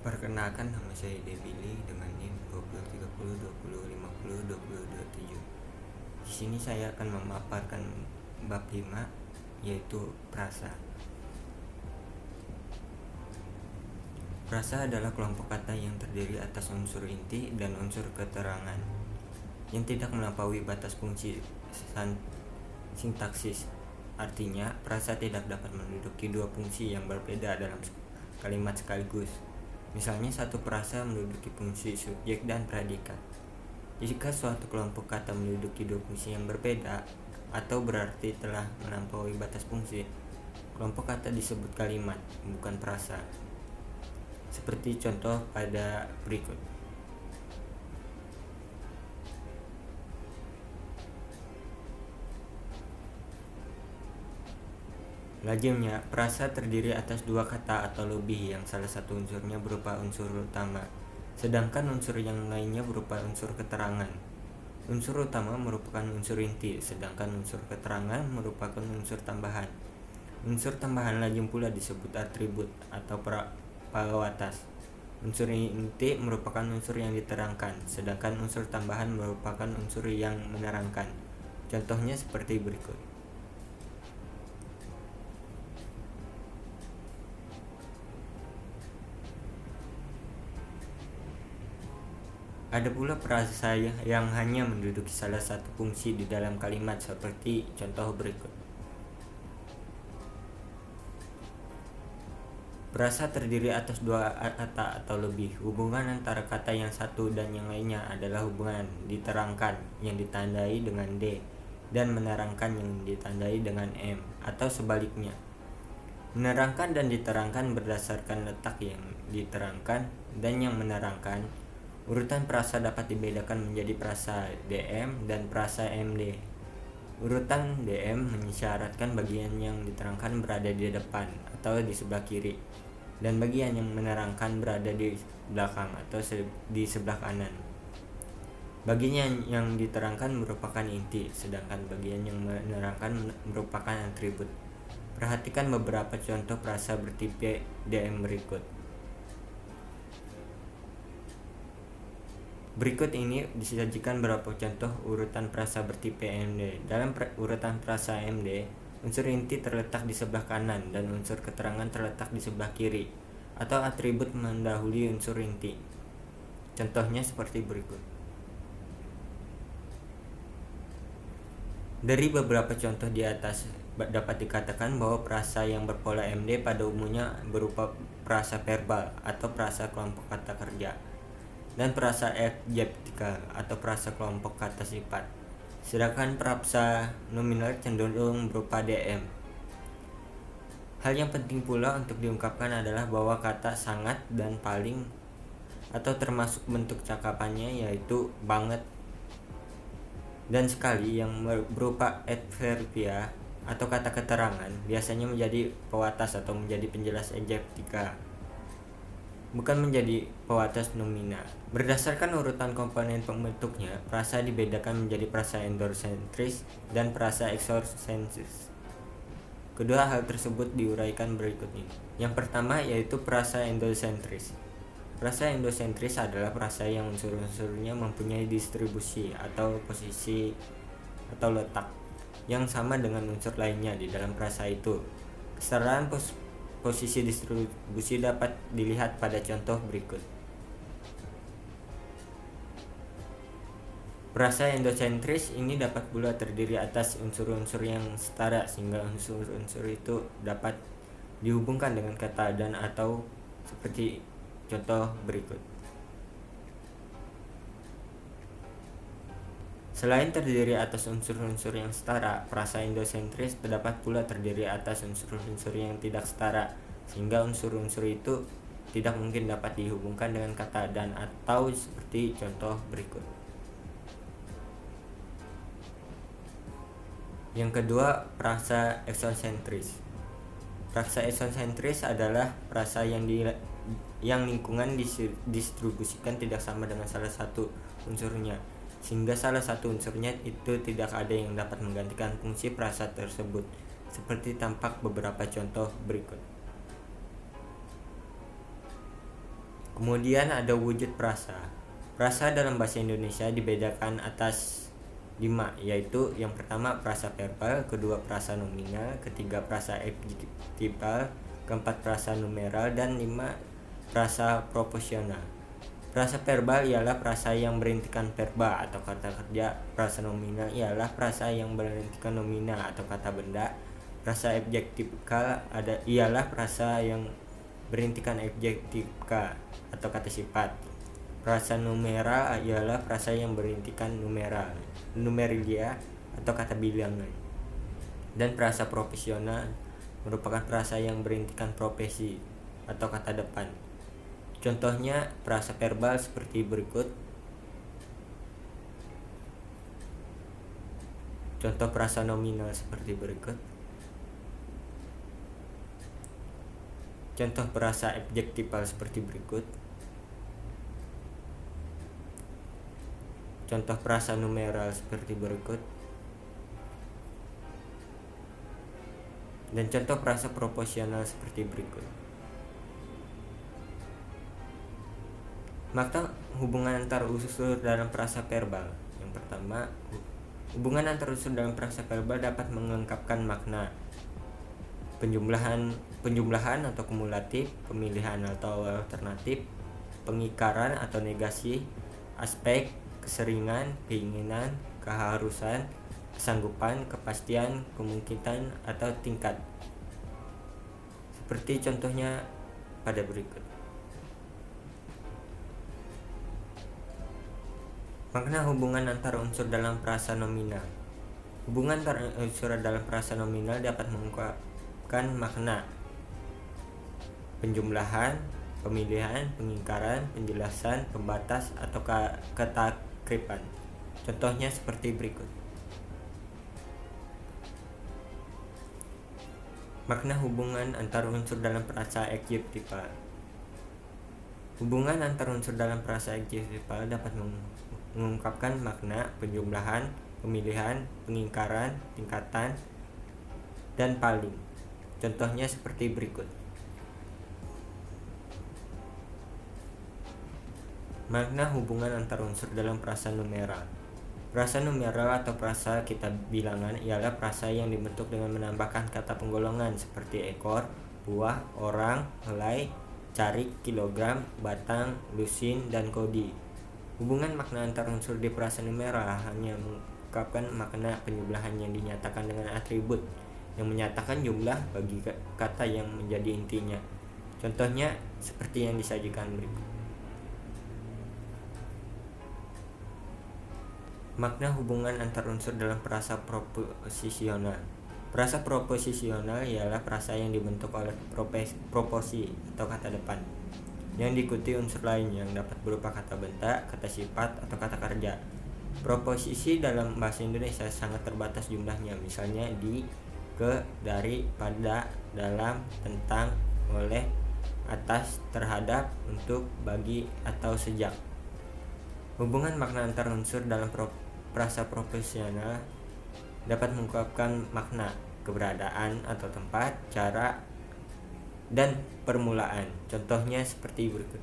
Perkenalkan, nama saya Debili dengan NIM 2030 2050 2027. Di sini saya akan memaparkan bab 5, yaitu prasa. Prasa adalah kelompok kata yang terdiri atas unsur inti dan unsur keterangan yang tidak melampaui batas fungsi sintaksis. Artinya, prasa tidak dapat menduduki dua fungsi yang berbeda dalam kalimat sekaligus. Misalnya, satu prasa menduduki fungsi subjek dan predikat. Jika suatu kelompok kata menduduki dua fungsi yang berbeda, atau berarti telah melampaui batas fungsi, kelompok kata disebut kalimat, bukan prasa. Seperti contoh pada berikut. Lazimnya, prasa terdiri atas dua kata atau lebih yang salah satu unsurnya berupa unsur utama, sedangkan unsur yang lainnya berupa unsur keterangan. Unsur utama merupakan unsur inti, sedangkan unsur keterangan merupakan unsur tambahan. Unsur tambahan lazim pula disebut atribut atau pawatas. Unsur inti merupakan unsur yang diterangkan, sedangkan unsur tambahan merupakan unsur yang menerangkan. Contohnya seperti berikut. Ada pula prasa yang hanya menduduki salah satu fungsi di dalam kalimat seperti contoh berikut. Prasa terdiri atas dua kata atau lebih. Hubungan antara kata yang satu dan yang lainnya adalah hubungan diterangkan yang ditandai dengan D dan menerangkan yang ditandai dengan M, atau sebaliknya. Menerangkan dan diterangkan berdasarkan letak yang diterangkan dan yang menerangkan. Urutan prasa dapat dibedakan menjadi prasa DM dan prasa MD. Urutan DM mensyaratkan bagian yang diterangkan berada di depan atau di sebelah kiri, dan bagian yang menerangkan berada di belakang atau di sebelah kanan. Bagian yang diterangkan merupakan inti, sedangkan bagian yang menerangkan merupakan atribut. Perhatikan beberapa contoh prasa bertipe DM berikut. Berikut ini disajikan beberapa contoh urutan prasa bertipe MD. Dalam urutan prasa MD, unsur inti terletak di sebelah kanan dan unsur keterangan terletak di sebelah kiri, atau atribut mendahului unsur inti. Contohnya seperti berikut. Dari beberapa contoh di atas dapat dikatakan bahwa prasa yang berpola MD pada umumnya berupa prasa verbal atau prasa kelompok kata kerja, dan prasa adjektika atau prasa kelompok kata sifat. Sedangkan prasa nominal cenderung berupa DM. Hal yang penting pula untuk diungkapkan adalah bahwa kata sangat dan paling atau termasuk bentuk cakapannya yaitu banget dan sekali yang berupa adverbia atau kata keterangan biasanya menjadi pewatas atau menjadi penjelas adjektika, bukan menjadi pewatas nomina. Berdasarkan urutan komponen pembentuknya, prasa dibedakan menjadi prasa endosentris dan prasa exosentris. Kedua hal tersebut diuraikan berikut ini. Yang pertama yaitu prasa endosentris. Prasa endosentris adalah prasa yang unsur-unsurnya mempunyai distribusi atau posisi atau letak yang sama dengan unsur lainnya di dalam prasa itu. Kesetaraan posisi distribusi dapat dilihat pada contoh berikut. Prasa endosentris ini dapat pula terdiri atas unsur-unsur yang setara sehingga unsur-unsur itu dapat dihubungkan dengan kata dan atau seperti contoh berikut. Selain terdiri atas unsur-unsur yang setara, prasa endosentris terdapat pula terdiri atas unsur-unsur yang tidak setara, sehingga unsur-unsur itu tidak mungkin dapat dihubungkan dengan kata dan atau seperti contoh berikut. Yang kedua, prasa exosentris. Prasa exosentris adalah prasa yang lingkungan distribusikan tidak sama dengan salah satu unsurnya, sehingga salah satu unsurnya itu tidak ada yang dapat menggantikan fungsi prasa tersebut, seperti tampak beberapa contoh berikut. Kemudian ada wujud prasa. Prasa dalam bahasa Indonesia dibedakan atas 5, yaitu yang pertama prasa verbal, kedua prasa nominal, ketiga prasa adjektival, keempat prasa numeral, dan 5 prasa proporsional. Prasa verbal ialah prasa yang berhentikan verba atau kata kerja. Prasa nominal ialah prasa yang berhentikan nomina atau kata benda. Prasa adjektival ialah prasa yang berhentikan adjektika atau kata sifat. Prasa numeral ialah prasa yang berhentikan numerilia atau kata bilangan. Dan prasa profesional merupakan prasa yang berhentikan profesi atau kata depan. Contohnya prasa verbal seperti berikut. Contoh prasa nominal seperti berikut. Contoh prasa adjektival seperti berikut. Contoh prasa numeral seperti berikut. Dan contoh prasa proporsional seperti berikut. Makna hubungan antar unsur dalam prasa verbal. Yang pertama, hubungan antar unsur dalam prasa verbal dapat mengungkapkan makna penjumlahan atau kumulatif, pemilihan atau alternatif, pengingkaran atau negasi, aspek, keseringan, keinginan, keharusan, kesanggupan, kepastian, kemungkinan, atau tingkat. Seperti contohnya pada berikut. Makna hubungan antar unsur dalam prasa nominal. Hubungan antar unsur dalam prasa nominal dapat mengungkapkan makna penjumlahan, pemilihan, pengingkaran, penjelasan, pembatas, atau ketakriban. Contohnya seperti berikut. Makna hubungan antar unsur dalam prasa adjektival. Hubungan antar unsur dalam prasa adjektival dapat mengungkapkan makna penjumlahan, pemilihan, pengingkaran, tingkatan, dan paling. Contohnya seperti berikut. Makna hubungan antar unsur dalam prasa numeral. Prasa numeral atau prasa kitab bilangan ialah prasa yang dibentuk dengan menambahkan kata penggolongan seperti ekor, buah, orang, helai, cari, kilogram, batang, lusin, dan kodi. Hubungan makna antar unsur di prasa numeral hanya mengungkapkan makna penjumlahan yang dinyatakan dengan atribut yang menyatakan jumlah bagi kata yang menjadi intinya. Contohnya seperti yang disajikan berikut. Makna hubungan antar unsur dalam prasa proposisional. Prasa proposisional ialah prasa yang dibentuk oleh proposi atau kata depan yang diikuti unsur lain yang dapat berupa kata benda, kata sifat, atau kata kerja. Proposisi dalam bahasa Indonesia sangat terbatas jumlahnya, misalnya di, ke, dari, pada, dalam, tentang, oleh, atas, terhadap, untuk, bagi, atau sejak. Hubungan makna antar unsur dalam prasa proposisional dapat mengungkapkan makna keberadaan atau tempat, cara, dan permulaan. Contohnya seperti berikut.